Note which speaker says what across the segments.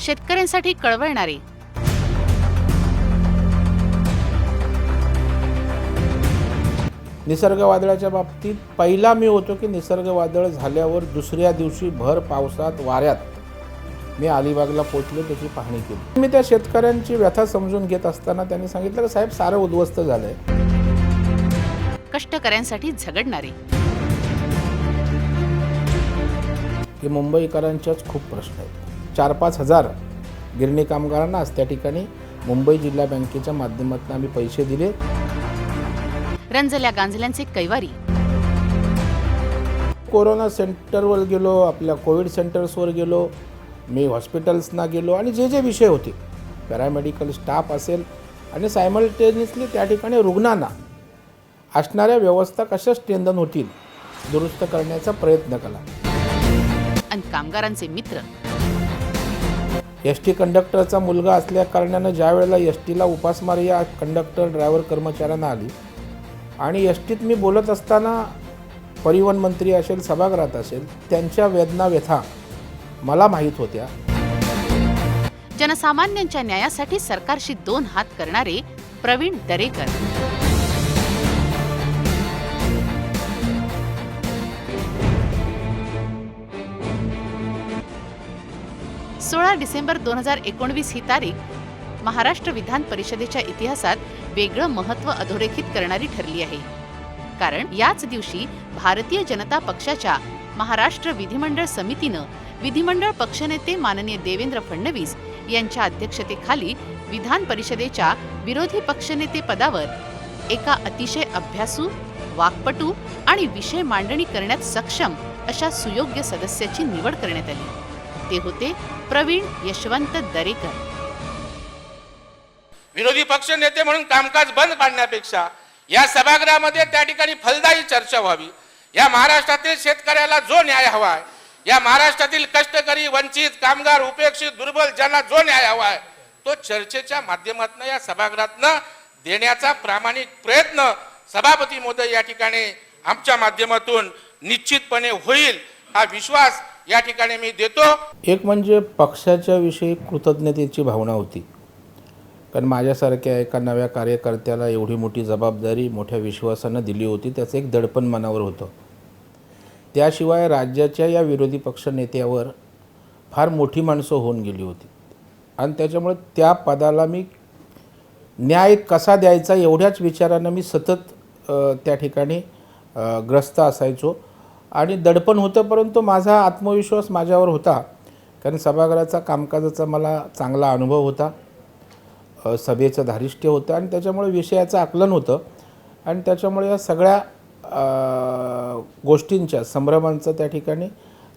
Speaker 1: शेतकऱ्यांसाठी कळवळणारे.
Speaker 2: निसर्ग वादळाच्या बाबतीत पहिला मी होतो की निसर्ग वादळ झाल्यावर दुसऱ्या दिवशी भर पावसात वाऱ्यात मी अलिबागला पोहोचलो, त्याची पाहणी केली. मी त्या शेतकऱ्यांची व्यथा समजून घेत असताना त्यांनी सांगितलं की साहेब सारं उद्ध्वस्त झालंय.
Speaker 1: कष्टकऱ्यांसाठी झगडणारे.
Speaker 2: की मुंबईकरांच्याच खूप प्रश्न आहेत. 4-5 हजार गिरणी कामगारांना आज त्या ठिकाणी मुंबई जिल्हा बँकेच्या माध्यमातून आम्ही पैसे दिले.
Speaker 1: रंजल्या गांजल्यांचे कैवारी.
Speaker 2: कोरोना सेंटरवर गेलो, आपल्या कोविड सेंटर्सवर गेलो, मी हॉस्पिटल्सना गेलो आणि जे जे विषय होते, पॅरामेडिकल स्टाफ असेल आणि सायमल्टेनियसली त्या ठिकाणी रुग्णांना असणाऱ्या व्यवस्था कशा स्ट्रेंथन होतील दुरुस्त करण्याचा प्रयत्न केला.
Speaker 1: आणि कामगारांचे मित्र.
Speaker 2: एस टी कंडक्टरचा मुलगा असल्या कारणानं ज्या वेळेला एस टीला उपासमार या कंडक्टर ड्रायव्हर कर्मचाऱ्यांना आली आणि एस टीत मी बोलत असताना परिवहन मंत्री असेल, सभागृहात असेल, त्यांच्या वेदना व्यथा मला माहीत होत्या.
Speaker 1: जनसामान्यांच्या न्यायासाठी सरकारशी 2 हात करणारे प्रवीण दरेकर. 16 डिसेंबर 2019 ही तारीख महाराष्ट्र विधान परिषदेच्या इतिहासात वेगळं महत्त्व अधोरेखित करणारी ठरली आहे. कारण याच दिवशी भारतीय जनता पक्षाच्या महाराष्ट्र विधिमंडळ समितीनं विधिमंडळ पक्षनेते माननीय देवेंद्र फडणवीस यांच्या अध्यक्षतेखाली विधान परिषदेच्या विरोधी पक्षनेते पदावर एका अतिशय अभ्यासू, वाकपटू आणि विषय मांडणी करण्यात सक्षम अशा सुयोग्य सदस्याची निवड करण्यात आली. ते होते प्रवीण यशवंत दरेकर.
Speaker 3: विरोधी पक्ष नेते म्हणून कामकाज बंद पाडण्यापेक्षा या सभागृहामध्ये त्या ठिकाणी फलदायी चर्चा व्हावी. या महाराष्ट्रातील शेतकऱ्याला जो न्याय हवा आहे, या महाराष्ट्रातील कष्टकरी, वंचित, कामगार, उपेक्षित, दुर्बल ज्यांना जो न्याय हवा आहे तो चर्चेच्या माध्यमातून या सभागृहातनं देण्याचा प्रामाणिक प्रयत्न सभापती महोदय या ठिकाणी आमच्या माध्यमातून निश्चितपणे होईल, हा विश्वास या ठिकाणी मी देतो.
Speaker 2: एक म्हणजे पक्षाच्या विषयी कृतज्ञतेची भावना होती, कारण माझ्यासारख्या एका नव्या कार्यकर्त्याला एवढी मोठी जबाबदारी मोठ्या विश्वासानं दिली होती, त्याचं एक दडपण मनावर होतं. त्याशिवाय राज्याच्या या विरोधी पक्ष नेत्यावर फार मोठी माणसं होऊन गेली होती आणि त्याच्यामुळे त्या पदाला मी न्याय कसा द्यायचा एवढ्याच विचारानं मी सतत त्या ठिकाणी ग्रस्त असायचो आणि दडपण होतं. परंतु माझा आत्मविश्वास माझ्यावर होता, कारण सभागृहाचा कामकाजाचा मला चांगला अनुभव होता, सभेचं धारिष्ट्य होतं आणि त्याच्यामुळे विषयाचं आकलन होतं आणि त्याच्यामुळे या सगळ्या गोष्टींच्या संभ्रमांचं त्या ठिकाणी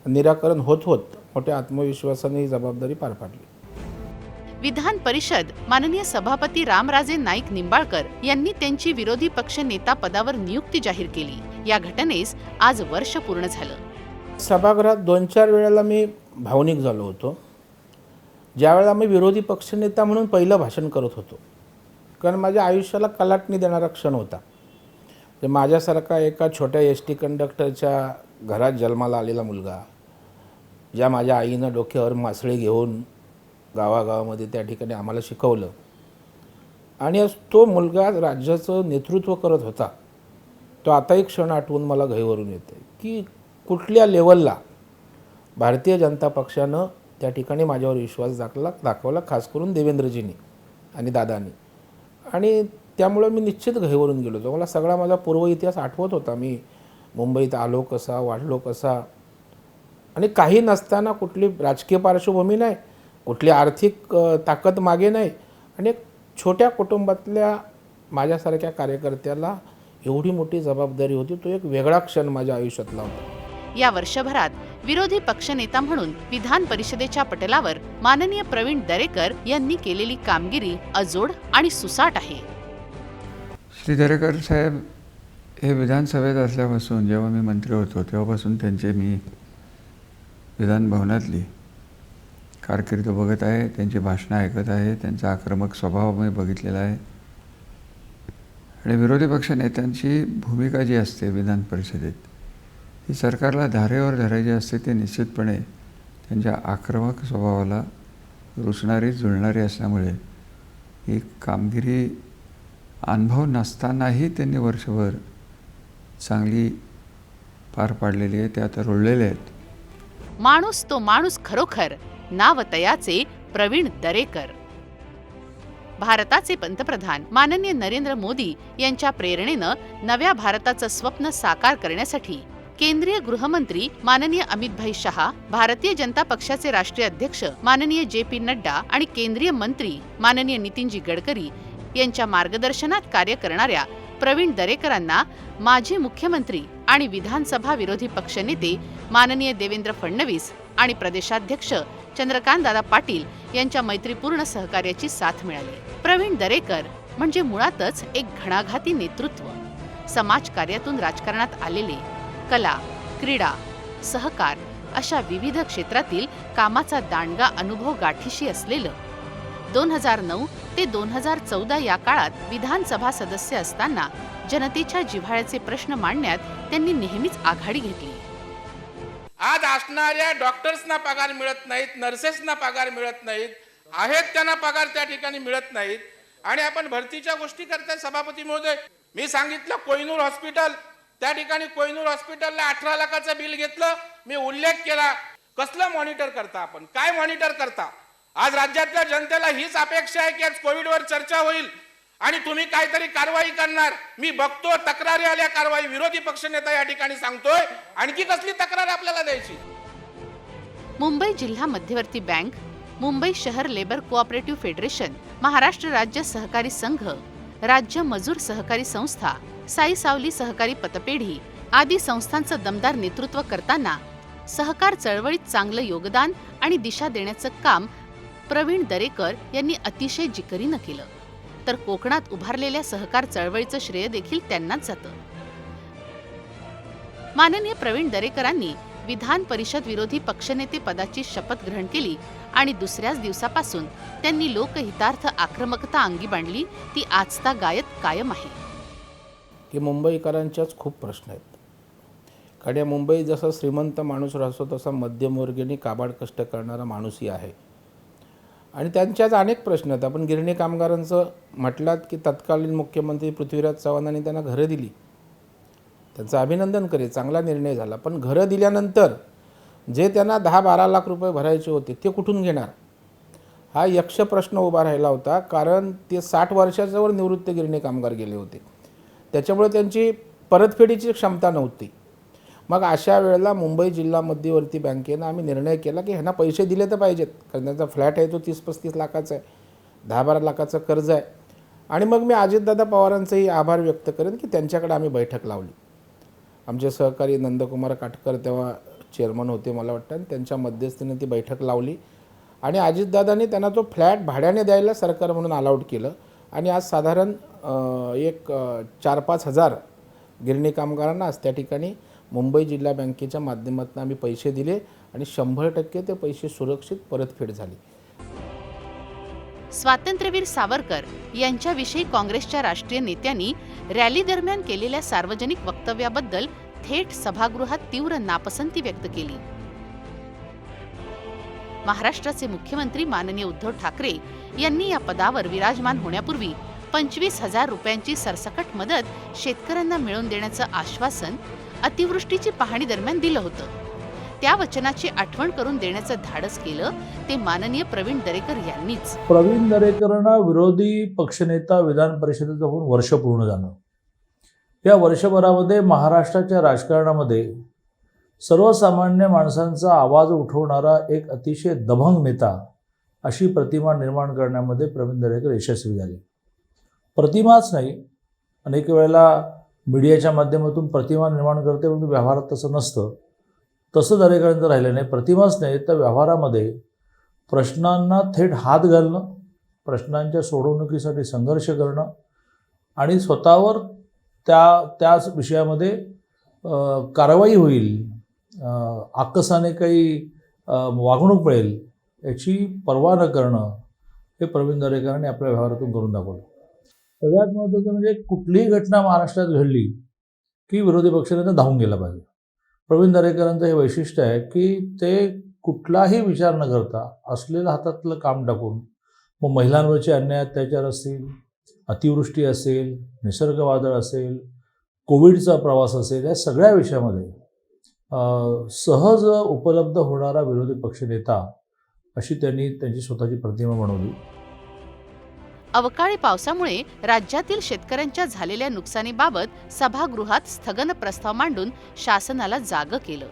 Speaker 2: निराकरण होत मोठ्या आत्मविश्वासाने ही जबाबदारी पार पाडली.
Speaker 1: विधान परिषद माननीय सभापती रामराजे नाईक निंबाळकर यांनी त्यांची विरोधी पक्ष नेता पदावर नियुक्ती जाहीर केली. या घटनेस आज वर्ष पूर्ण झालं.
Speaker 2: सभागृहात 2-4 वेळेला मी भावनिक झालो होतो, ज्यावेळेला मी विरोधी पक्षनेता म्हणून पहिलं भाषण करत होतो, कारण माझ्या आयुष्याला कलाटणी देणारा क्षण होता. माझ्यासारखा एका छोट्या एस टी कंडक्टरच्या घरात जन्माला आलेला मुलगा, ज्या माझ्या आईनं डोक्यावर मासळे घेऊन गावागावामध्ये त्या ठिकाणी आम्हाला शिकवलं आणि तो मुलगा राज्याचं नेतृत्व करत होता, तो आताही क्षण आठवून मला घाईवरून येते की कुठल्या लेवलला भारतीय जनता पक्षानं त्या ठिकाणी माझ्यावर विश्वास दाखवला, खास करून देवेंद्रजींनी आणि दादांनी. आणि त्यामुळे मी निश्चित घाईवरून गेलो होतो. मला सगळा माझा पूर्व इतिहास आठवत होता. मी मुंबईत आलो कसा, वाढलो कसा, आणि काही नसताना कुठली राजकीय पार्श्वभूमी नाही, कुठली आर्थिक ताकद मागे नाही, आणि एक छोट्या कुटुंबातल्या माझ्यासारख्या कार्यकर्त्याला एवढी मोठी जबाबदारी होती. तो एक वेगळा क्षण माझ्या आयुष्यातला होता.
Speaker 1: या वर्षभरात विरोधी पक्षनेता म्हणून विधान परिषदेच्या पटलावर माननीय प्रवीण दरेकर यांनी केलेली कामगिरी अजोड आणि सुसाट आहे.
Speaker 4: श्री दरेकर साहेब हे विधानसभेत असल्यापासून, जेव्हा मी मंत्री होतो तेव्हापासून त्यांचे मी विधान भवनातली कारकीर्द बघत आहे, त्यांची भाषणं ऐकत आहे, त्यांचा आक्रमक स्वभाव मी बघितलेला आहे. आणि विरोधी पक्ष नेत्यांची भूमिका जी असते विधान परिषदेत, ही सरकारला धारेवर धरायची असते. ते निश्चितपणे त्यांच्या आक्रमक स्वभावाला रुचणारी जुळणारी असल्यामुळे ही कामगिरी अनुभव नसतानाही त्यांनी वर्षभर चांगली पार पाडलेली आहे. ते आता रुळलेले आहेत.
Speaker 1: माणूस तो माणूस खरोखर, नाव तयाचे प्रवीण दरेकर. भारताचे पंतप्रधान माननीय नरेंद्र मोदी यांच्या प्रेरणेनं नव्या भारताचं स्वप्न साकार करण्यासाठी केंद्रीय गृहमंत्री माननीय अमितभाई शहा, भारतीय जनता पक्षाचे राष्ट्रीय अध्यक्ष माननीय JP नड्डा आणि केंद्रीय मंत्री माननीय नितीनजी गडकरी यांच्या मार्गदर्शनात कार्य करणाऱ्या प्रवीण दरेकरांना माजी मुख्यमंत्री आणि विधानसभा विरोधी पक्षनेते माननीय देवेंद्र फडणवीस आणि प्रदेशाध्यक्ष चंद्रकांतदादा पाटील यांच्या मैत्रीपूर्ण सहकार्याची साथ मिळाली. प्रवीण दरेकर म्हणजे मुळातच एक घणाघाती नेतृत्व. समाजकार्यातून राजकारणात आलेले, कला, क्रीडा, सहकार अशा विविध क्षेत्रातील कामाचा दांडगा अनुभव गाठीशी असलेलं. 2009 ते 2014 या काळात विधानसभा सदस्य असताना जनतेच्या जिव्हाळ्याचे प्रश्न मांडण्यात त्यांनी नेहमीच आघाडी घेतली.
Speaker 3: आज असणाऱ्या डॉक्टर्सना पगार मिळत नाहीत, नर्सेसना पगार मिळत नाहीत, आहेत त्यांना पगार त्या ठिकाणी मिळत नाहीत. आणि आपण भरतीच्या गोष्टी करताय सभापती महोदय. मी सांगितलं कोहिनूर हॉस्पिटल, त्या ठिकाणी कोहिनूर हॉस्पिटलला 18 लाखाचं बिल घेतलं. मी उल्लेख केला, कसलं मॉनिटर करता आपण, काय मॉनिटर करता. आज राज्यातल्या जनतेला हीच अपेक्षा आहे की आज कोविडवर चर्चा होईल आणि तुम्ही काहीतरी कारवाई करणार. मी बघतो तक्रारी आल्या, कारवाई. विरोधी पक्षनेता या ठिकाणी सांगतोय, आणखी कसली तक्रार आपल्याला द्यायची.
Speaker 1: मुंबई जिल्हा मध्यवर्ती बँक, मुंबई शहर लेबर कोऑपरेटिव्ह फेडरेशन, महाराष्ट्र राज्य सहकारी संघ, राज्य मजूर सहकारी संस्था, साई सावली सहकारी पतपेढी आदी संस्थांचं दमदार नेतृत्व करताना सहकार चळवळीत चांगलं योगदान आणि दिशा देण्याचं काम प्रवीण दरेकर यांनी अतिशय जिकरीनं केलं. तर कोकणात उभारलेल्या सहकार चळवळीचं श्रेय देखील त्यांनाच जातं. माननीय प्रवीण दरेकरांनी विधान परिषद विरोधी पक्षनेते पदाची शपथ ग्रहण केली आणि दुसऱ्याच दिवसापासून त्यांनी लोकहितार्थ आक्रमकता अंगी बांधली. ती आजतागायत कायम आहे.
Speaker 2: की मुंबईकरांच्याच खूप प्रश्न आहेत. कारण या मुंबईत जसा श्रीमंत माणूस राहतो तसा मध्यमवर्गीय काबाड कष्ट करणारा माणूसही आहे. आणि त्यांच्याच अनेक प्रश्न आहेत. आपण गिरणी कामगारांचं म्हटलात की तत्कालीन मुख्यमंत्री पृथ्वीराज चव्हाणांनी त्यांना घरं दिली, त्यांचं अभिनंदन करे, चांगला निर्णय झाला. पण घरं दिल्यानंतर जे त्यांना 10-12 लाख रुपये भरायचे होते ते कुठून घेणार, हा यक्ष प्रश्न उभा राहिला होता. कारण ते 60 वर्षाच्या वर निवृत्त गिरणी कामगार गेले होते, त्याच्यामुळे त्यांची परतफेडीची क्षमता नव्हती. मग अशा वेळेला मुंबई जिल्हा मध्यवर्ती बँकेनं आम्ही निर्णय केला की ह्यांना पैसे दिले तर पाहिजेत, कारण त्यांचा फ्लॅट आहे तो 30-35 लाखाचा आहे, 10-12 लाखाचं कर्ज आहे. आणि मग मी अजितदादा पवारांचंही आभार व्यक्त करेन की त्यांच्याकडे आम्ही बैठक लावली. आमचे सहकारी नंदकुमार काटकर तेव्हा चेअरमन होते मला वाटतं, आणि त्यांच्या मध्यस्थीने ती बैठक लावली आणि अजितदादांनी त्यांना तो फ्लॅट भाड्याने द्यायला सरकार म्हणून अलाउड केलं. आणि आज साधारण 4-5 हजार गिरणी कामगारांना आज त्या ठिकाणी मुंबई जिल्हा बँकेच्या माध्यमातून आम्ही पैसे दिले आणि 100% ते पैसे सुरक्षित परतफेड झाली.
Speaker 1: स्वातंत्र्यवीर सावरकर यांच्याविषयी काँग्रेसच्या राष्ट्रीय नेत्यांनी रॅली दरम्यान केलेल्या सार्वजनिक वक्तव्याबद्दल थेट सभागृहात तीव्र नापसंती व्यक्त केली. महाराष्ट्राचे मुख्यमंत्री माननीय उद्धव ठाकरे यांनी या पदावर विराजमान होण्यापूर्वी 25,000 रुपयांची सरसकट मदत शेतकऱ्यांना मिळवून देण्याचं आश्वासन अतिवृष्टीची पाहणी दरम्यान दिलं होतं. त्या वचनाची आठवण करून देण्याचं धाडस केलं ते माननीय प्रवीण दरेकर यांनीच.
Speaker 5: प्रवीण दरेकरांना विरोधी पक्षनेता विधान परिषदेचं होऊन वर्ष पूर्ण झालं. या वर्षभरामध्ये महाराष्ट्राच्या राजकारणामध्ये सर्वसामान्य माणसांचा आवाज उठवणारा एक अतिशय दबंग नेता अशी प्रतिमा निर्माण करण्यामध्ये प्रवीण दरेकर यशस्वी झाले. प्रतिमाच नाही, अनेक वेळेला मीडियाच्या माध्यमातून प्रतिमा निर्माण करते, परंतु व्यवहारात तसं नसतं. तसं दरेकरांचं राहिलं नाही. प्रतिमाच नाही तर व्यवहारामध्ये प्रश्नांना थेट हात घालणं, प्रश्नांच्या सोडवणुकीसाठी संघर्ष करणं आणि स्वतःवर त्याच विषयामध्ये कारवाई होईल, आकसाने काही वागणूक मिळेल याची पर्वा न करणं हे प्रवीण दरेकरांनी आपल्या व्यवहारातून करून दाखवलं. सगळ्यात महत्त्वाचं म्हणजे कुठलीही घटना महाराष्ट्रात घडली की विरोधी पक्षाने धावून गेला पाहिजे. प्रवीण दरेकरांचं हे वैशिष्ट्य आहे की ते कुठलाही विचार न करता असलेलं हातातलं काम टाकून मग महिलांवरचे अन्याय अत्याचार असतील, अतिवृष्टी असेल, निसर्ग वादळ असेल, कोविडचा प्रवास असेल, या सगळ्या विषयामध्ये सहज उपलब्ध होणारा विरोधी पक्षनेता अशी त्यांनी त्यांची स्वतःची प्रतिमा बनवली.
Speaker 1: अवकाळी पावसामुळे राज्यातील शेतकऱ्यांच्या झालेल्या नुकसानीबाबत सभागृहात स्थगन प्रस्ताव मांडून शासनाला जागं केलं.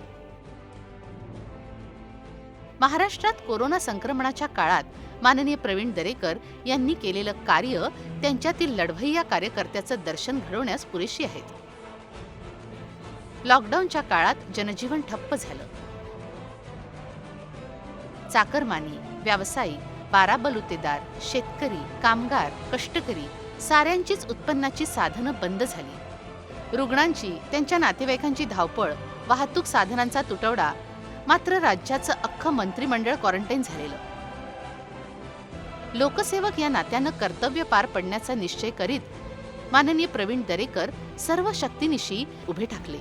Speaker 1: महाराष्ट्रात कोरोना संक्रमणाच्या काळात माननीय प्रवीण दरेकर यांनी केलेलं कार्य त्यांच्यातील लढवय्या कार्यकर्त्याचं दर्शन घडवण्यास पुरेशी आहेत. लॉकडाऊनच्या काळात जनजीवन ठप्प झालं. चाकरमानी, व्यावसायिक, बाराबलुतेदार, शेतकरी, कामगार, कष्टकरी साऱ्यांचीच उत्पन्नाची साधनं बंद झाली. रुग्णांची, त्यांच्या नातेवाईकांची धावपळ, वाहतूक साधनांचा तुटवडा. मात्र राज्याचं अख्खं मंत्रिमंडळ क्वारंटाईन झालेलं. लोकसेवक या नात्यानं कर्तव्य पार पडण्याचा निश्चय करीत माननीय प्रवीण दरेकर सर्व शक्तीनिशी उभे ठाकले.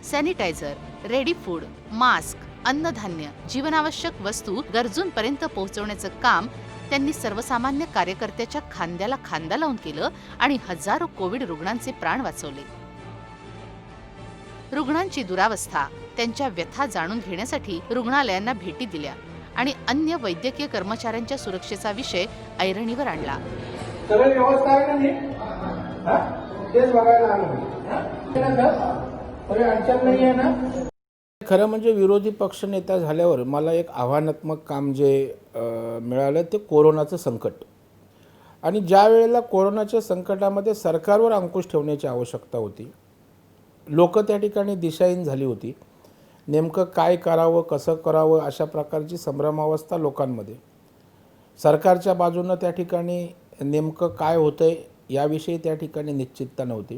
Speaker 1: सॅनिटायझर, रेडी फूड, मास्क, अन्नधान्य, जीवनावश्यक वस्तू गरजूंपर्यंत पोहोचवण्याचं काम त्यांनी सर्वसामान्य कार्यकर्त्याच्या खांद्याला खांदा लावून केलं आणि हजारो कोविड रुग्णांचे प्राण वाचवले. रुग्णांची दुरावस्था, त्यांच्या व्यथा जाणून घेण्यासाठी रुग्णालयांना भेटी दिल्या आणि अन्य वैद्यकीय कर्मचाऱ्यांच्या सुरक्षेचा विषय ऐरणीवर आणला.
Speaker 2: सगळी व्यवस्था आहे ना नीट? हा? तेच बघायला आलो मी. तरी अडचण नाही आहे ना? खरं म्हणजे विरोधी पक्षनेता झाल्यावर मला एक आव्हानात्मक काम जे मिळालं ते कोरोनाचं संकट. आणि ज्या वेळेला कोरोनाच्या संकटामध्ये सरकारवर अंकुश ठेवण्याची आवश्यकता होती, लोक त्या ठिकाणी दिशाहीन झाली होती. नेमकं काय करावं, कसं करावं अशा प्रकारची संभ्रमावस्था लोकांमध्ये. सरकारच्या बाजूनं त्या ठिकाणी नेमकं काय होतंय याविषयी त्या ठिकाणी निश्चितता नव्हती.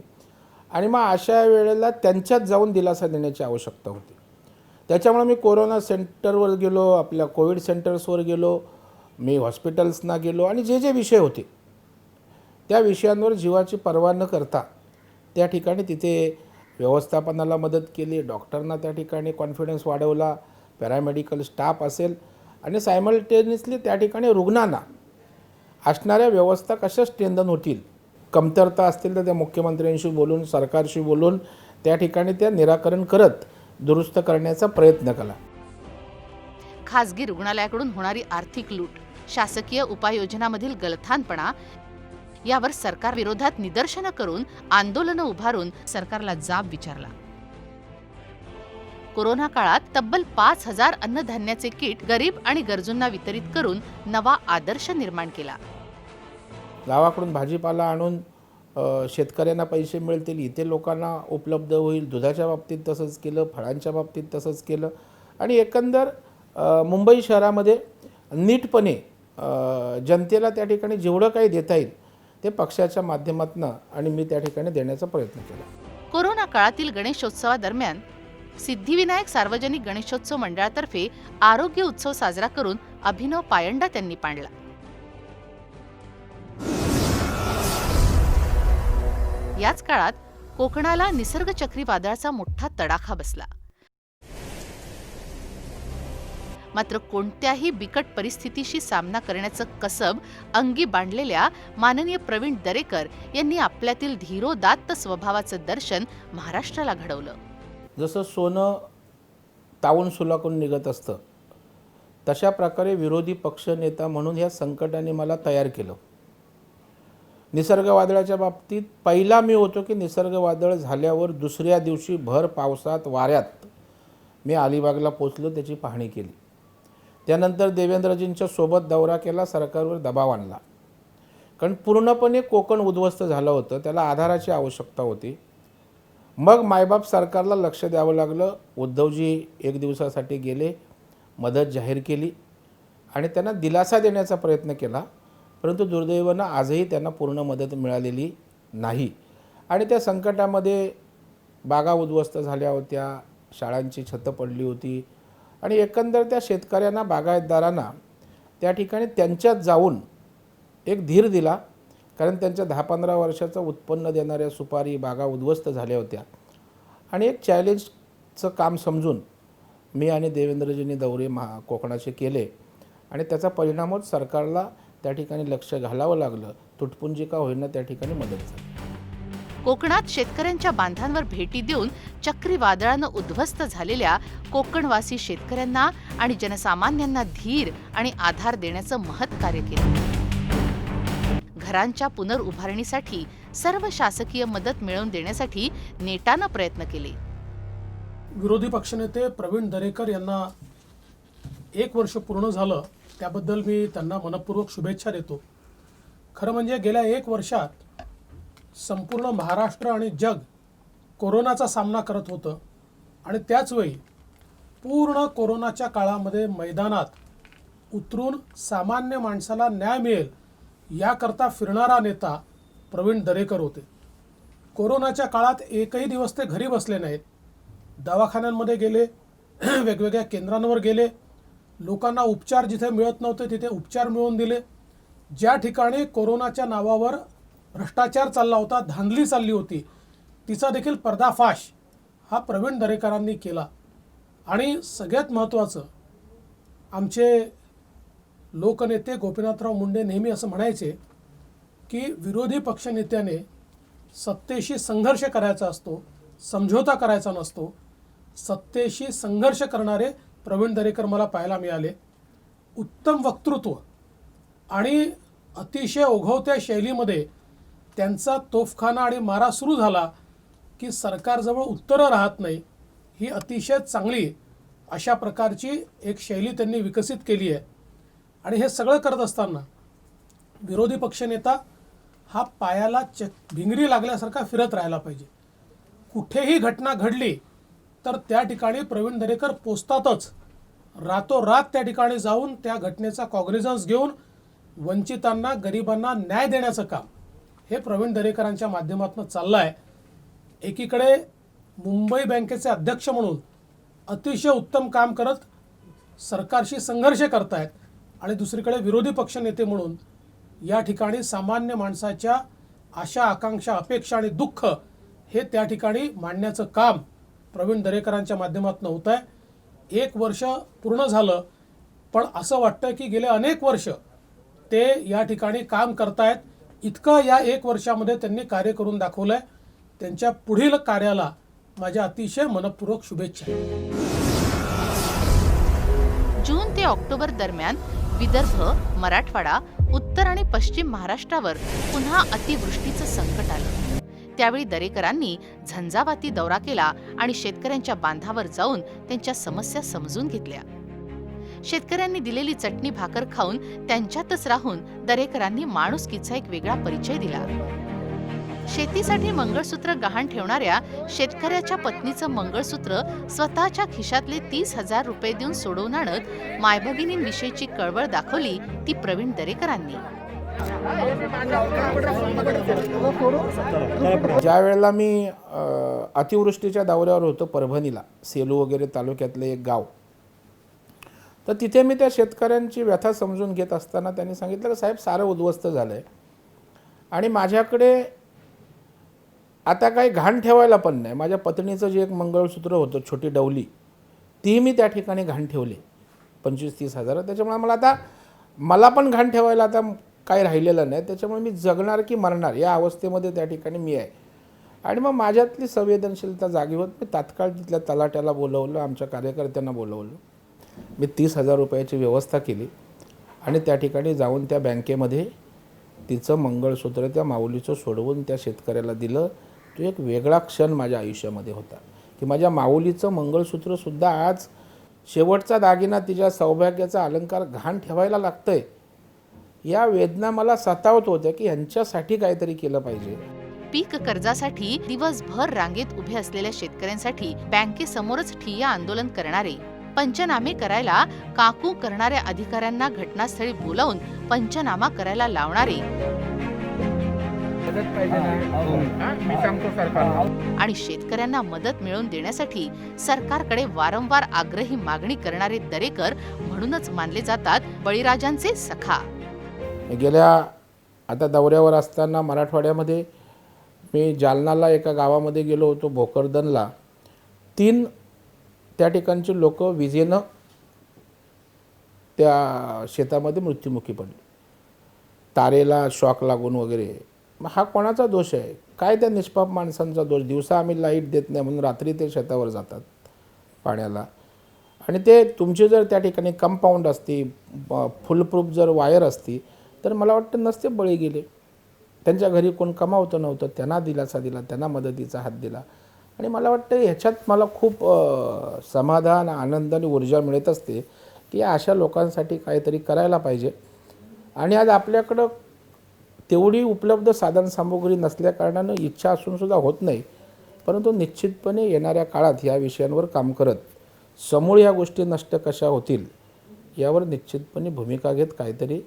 Speaker 2: आणि मग अशा वेळेला त्यांच्यात जाऊन दिलासा देण्याची आवश्यकता होती. त्याच्यामुळे मी कोरोना सेंटरवर गेलो, आपल्या कोविड सेंटर्सवर गेलो, मी हॉस्पिटल्सना गेलो आणि जे जे विषय होते त्या विषयांवर जीवाची पर्वा न करता त्या ठिकाणी तिथे व्यवस्थापनाला मदत केली, डॉक्टरना त्या ठिकाणी कॉन्फिडन्स वाढवला, पॅरामेडिकल स्टाफ असेल आणि सायमल्टेनियसली त्या ठिकाणी रुग्णांना असणाऱ्या व्यवस्था कशा स्ट्रेंथन होतील, कमतरता असतील तर त्या मुख्यमंत्र्यांशी बोलून, सरकारशी बोलून त्या ठिकाणी त्या निराकरण करत दुरुस्त करण्याचा प्रयत्न केला.
Speaker 1: खासगी रुग्णालयाकडून होणारी आर्थिक लूट, शासकीय उपाययोजनामधील गलथानपणा यावर सरकार विरोधात निदर्शनं करून, आंदोलनं उभारून सरकारला जाब विचारला. कोरोना काळात तब्बल 5,000 अन्नधान्याचे किट गरीब आणि गरजूंना वितरित करून नवा आदर्श निर्माण केला.
Speaker 2: गावाकडून भाजीपाला आणून शेतकऱ्यांना पैसे मिळतील, इथे लोकांना उपलब्ध होईल. दुधाच्या बाबतीत तसंच केलं, फळांच्या बाबतीत तसंच केलं आणि एकंदर मुंबई शहरामध्ये नीटपणे जनतेला त्या ठिकाणी जेवढं काही देता येईल ते पक्षाच्या माध्यमातून आणि मी त्या ठिकाणी देण्याचा प्रयत्न केला.
Speaker 1: कोरोना काळातील गणेशोत्सवादरम्यान सिद्धिविनायक सार्वजनिक गणेशोत्सव मंडळातर्फे आरोग्य उत्सव साजरा करून अभिनव पायंडा त्यांनी पाडला. याच काळात कोकणाला निसर्ग चक्रीवादळाचा मोठा तडाखा बसला. मात्र कोणत्याही बिकट परिस्थितीशी सामना करण्याचं कसब अंगी बांधलेल्या माननीय प्रवीण दरेकर यांनी आपल्यातील धीरोदात्त स्वभावाचं दर्शन महाराष्ट्राला घडवलं.
Speaker 2: जसं सोनं तावून सुलाकून निघत असतं तशा प्रकारे विरोधी पक्षनेता म्हणून ह्या संकटाने मला तयार केलं. निसर्ग वादळाच्या बाबतीत पहिला मी होतो की निसर्ग वादळ झाल्यावर दुसऱ्या दिवशी भर पावसात वाऱ्यात मी अलिबागला पोचलो, त्याची पाहणी केली. त्यानंतर देवेंद्रजींच्या सोबत दौरा केला, सरकारवर दबाव आणला. कारण पूर्णपणे कोकण उद्ध्वस्त झालं होतं, त्याला आधाराची आवश्यकता होती. मग मायबाप सरकारला लक्ष द्यावं लागलं. उद्धवजी एक दिवसासाठी गेले, मदत जाहीर केली आणि त्यांना दिलासा देण्याचा प्रयत्न केला. परंतु दुर्दैवानं आजही त्यांना पूर्ण मदत मिळालेली नाही आणि त्या संकटामध्ये बागा उद्ध्वस्त झाल्या होत्या, शाळांची छतं पडली होती आणि एकंदर त्या शेतकऱ्यांना, बागायतदारांना त्या ठिकाणी त्यांच्यात जाऊन एक धीर दिला. कारण त्यांच्या 10-15 वर्षाचं उत्पन्न देणाऱ्या सुपारी बागा उद्ध्वस्त झाल्या होत्या आणि एक चॅलेंजचं काम समजून मी आणि देवेंद्रजींनी दौरे कोकणाचे केले आणि त्याचा परिणामच सरकारला त्या ठिकाणी लक्ष घालावं लागलं. तुटपुंजी का होईना त्या ठिकाणी मदत झाली.
Speaker 1: कोकणात शेतकऱ्यांच्या बांधांवर भेटी देऊन चक्रीवादळानं उद्ध्वस्त झालेल्या कोकणवासी शेतकऱ्यांना आणि जनसामान्यांना धीर आणि आधार देण्याचं महत् कार्य केलं. घरांच्या पुनर्उभारणीसाठी सर्व शासकीय मदत मिळवून देण्यासाठी नेटानं प्रयत्न केले.
Speaker 6: विरोधी पक्षनेते प्रवीण दरेकर यांना 1 वर्ष पूर्ण झालं, त्याबद्दल मी त्यांना मनपूर्वक शुभेच्छा देतो. खरं म्हणजे गेल्या 1 वर्षात संपूर्ण महाराष्ट्र आणि जग कोरोनाचा सामना करत होतं आणि त्याचवेळी पूर्ण कोरोनाच्या काळामध्ये मैदानात उतरून सामान्य माणसाला न्याय मिळेल याकरता फिरणारा नेता प्रवीण दरेकर होते. कोरोनाच्या काळात एकही दिवस ते घरी बसले नाहीत. दवाखान्यांमध्ये गेले, वेगवेगळ्या केंद्रांवर गेले, लोकांना उपचार जिथे मिळत नव्हते तिथे उपचार मिळवून दिले. ज्या ठिकाणी कोरोनाच्या नावावर भ्रष्टाचार चालला होता, धांदली चालली होती, तिचा देखील पर्दाफाश हा प्रवीण दरेकरांनी केला. आणि सगळ्यात महत्त्वाचं, आमचे लोकनेते गोपीनाथराव मुंडे नेहमी असं म्हणायचे की विरोधी पक्षनेत्याने सत्तेशी संघर्ष करायचा असतो, समझोता करायचा नसतो. सत्तेशी संघर्ष करणारे प्रवीण दरेकर मला पाहायला मिळाले. उत्तम वक्तृत्व आणि अतिशय ओघवत्या शैलीमध्ये त्यांचा तोफखाना आणि मारा सुरू झाला की सरकारजवळ उत्तरं राहत नाही. ही अतिशय चांगली अशा प्रकारची एक शैली त्यांनी विकसित केली आहे. आणि हे सगळं करत असताना विरोधी पक्षनेता हा पायाला भिंगरी लागल्यासारखा फिरत राहायला पाहिजे. कुठेही घटना घडली तर त्या ठिकाणी प्रवीण दरेकर पोचतातच. रातोरात त्या ठिकाणी जाऊन त्या घटनेचा कॉग्निझन्स घेऊन वंचितांना, गरिबांना न्याय देण्याचं काम हे प्रवीण दरेकरांच्या माध्यमातून चाललं आहे. एकीकडे मुंबई बँकेचे अध्यक्ष म्हणून अतिशय उत्तम काम करत सरकारशी संघर्ष करतायत आणि दुसरीकडे विरोधी पक्षनेते म्हणून या ठिकाणी सामान्य माणसाच्या आशा, आकांक्षा, अपेक्षा आणि दुःख हे त्या ठिकाणी मांडण्याचं काम प्रवीण दरेकरांच्या माध्यमातून होत आहे. 1 वर्ष पूर्ण झालं, पण असं वाटतं की गेले अनेक वर्ष ते या ठिकाणी काम करतायत. इतकं या 1 वर्षामध्ये त्यांनी कार्य करून दाखवलं आहे. त्यांच्या पुढील कार्याला माझ्या अतिशय मनपूर्वक शुभेच्छा.
Speaker 1: जून ते ऑक्टोबर दरम्यान विदर्भ, मराठवाडा, उत्तर आणि पश्चिम महाराष्ट्रावर पुन्हा अतिवृष्टीचं संकट आलं. त्यावेळी दरेकरांनी झंझावाती दौरा केला आणि शेतकऱ्यांच्या बांधावर जाऊन त्यांच्या समस्या समजून घेतल्या. शेतकऱ्यांनी दिलेली चटणी भाकर खाऊन त्यांच्यातच राहून दरेकरांनी माणुसकीचा एक वेगळा परिचय दिला. शेतीसाठी मंगळसूत्र गहाण ठेवणाऱ्या शेतकऱ्याच्या पत्नीचं मंगळसूत्र स्वतःच्या खिशातले 30,000 रुपये देऊन सोडवून आणत मायभगिनींविषयीची कळवळ दाखवली ती प्रवीण दरेकरांनी.
Speaker 2: ज्या वेळेला मी अतिवृष्टीच्या दौऱ्यावर होतो परभणीला, सेलू वगैरे तालुक्यातलं एक गाव, तर तिथे मी त्या शेतकऱ्यांची व्यथा समजून घेत असताना त्यांनी सांगितलं की साहेब सारं उद्ध्वस्त झालं आहे आणि माझ्याकडे आता काही घाण ठेवायला पण नाही. माझ्या पत्नीचं जे एक मंगळसूत्र होतं, छोटी डवली, ती मी त्या ठिकाणी घाण ठेवली 25-30 हजार. त्याच्यामुळे मला पण घाण ठेवायला आता काही राहिलेलं नाही. त्याच्यामुळे मी जगणार की मरणार या अवस्थेमध्ये त्या ठिकाणी मी आहे. आणि मग माझ्यातली संवेदनशीलता जागी होत मी तात्काळ तिथल्या तलाट्याला बोलवलं, आमच्या कार्यकर्त्यांना बोलवलं. मी 30,000 रुपयाची व्यवस्था केली आणि त्या ठिकाणी जाऊन त्या बँकेमध्ये तिचं मंगळसूत्र त्या माऊलीचं सोडवून त्या शेतकऱ्याला दिलं. तो एक वेगळा क्षण माझ्या आयुष्यामध्ये होता की माझ्या माऊलीचं मंगळसूत्रसुद्धा आज शेवटचा दागिना, तिच्या सौभाग्याचा अलंकार घाण ठेवायला लागतंय. या वेदना मला सतावत होत्या की ह्यांच्यासाठी काहीतरी केलं पाहिजे.
Speaker 1: पीक कर्जासाठी दिवसभर रांगेत उभे असलेल्या शेतकऱ्यांसाठी बँकेसमोरच ठिय्या आंदोलन करणारे, पंचनामे करायला काकू करणाऱ्या अधिकाऱ्यांना घटनास्थळी बोलावून पंचनामा करायला लावणारे आणि शेतकऱ्यांना मदत मिळवून देण्यासाठी सरकारकडे वारंवार आग्रही मागणी करणारे दरेकर म्हणूनच मानले जातात बळीराजांचे सखा.
Speaker 2: गेल्या आता दौऱ्यावर असताना मराठवाड्यामध्ये मी जालनाला एका गावामध्ये गेलो होतो, भोकरदनला. 3 त्या ठिकाणचे लोक विजेनं त्या शेतामध्ये मृत्युमुखी पडले, तारेला शॉक लागून वगैरे. मग हा कोणाचा दोष आहे? काय त्या निष्पाप माणसांचा दोष? दिवसा आम्ही लाईट देत नाही म्हणून रात्री ते शेतावर जातात पाण्याला. आणि ते तुमची जर त्या ठिकाणी कंपाऊंड असती, फुलप्रूफ जर वायर असती, तर मला वाटतं नसते बळी गेले. त्यांच्या घरी कोण कमावतं नव्हतं, त्यांना दिलासा दिला, त्यांना मदतीचा हात दिला. आणि मला वाटतं ह्याच्यात मला खूप समाधान, आनंद आणि ऊर्जा मिळत असते की अशा लोकांसाठी काहीतरी करायला पाहिजे. आणि आज आपल्याकडं तेवढी उपलब्ध साधनसामुग्री नसल्याकारणानं इच्छा असूनसुद्धा होत नाही. परंतु निश्चितपणे येणाऱ्या काळात ह्या विषयांवर काम करत समूळ ह्या गोष्टी नष्ट कशा होतील यावर निश्चितपणे भूमिका घेत काहीतरी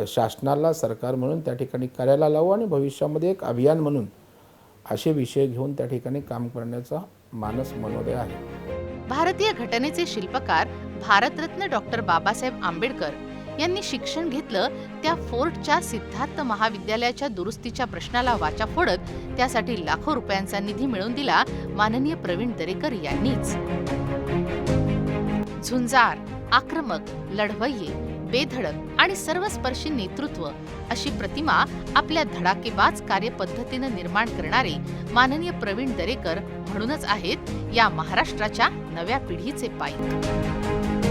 Speaker 2: शासनाला, सरकार म्हणून त्या ठिकाणी करायला लावू. आणि भविष्यामध्ये एक अभियान म्हणून असे विषय घेऊन त्या ठिकाणी काम करण्याचा मानस मनोदय आहे.
Speaker 1: भारतीय घटनेचे शिल्पकार भारतरत्न डॉक्टर बाबासाहेब आंबेडकर यांनी शिक्षण घेतलं त्या फोर्टच्या सिद्धार्थ महाविद्यालयाच्या दुरुस्तीच्या प्रश्नाला वाचा फोडत त्यासाठी लाखो रुपयांचा निधी मिळवून दिला माननीय प्रवीण दरेकर यांनीच. झुंजार, आक्रमक, लढवय्ये, बेधडक आणि सर्वस्पर्शी नेतृत्व अशी प्रतिमा आपल्या धडाकेबाज कार्यपद्धतीनं निर्माण करणारे माननीय प्रवीण दरेकर म्हणूनच आहेत या महाराष्ट्राच्या नव्या पिढीचे पाईक.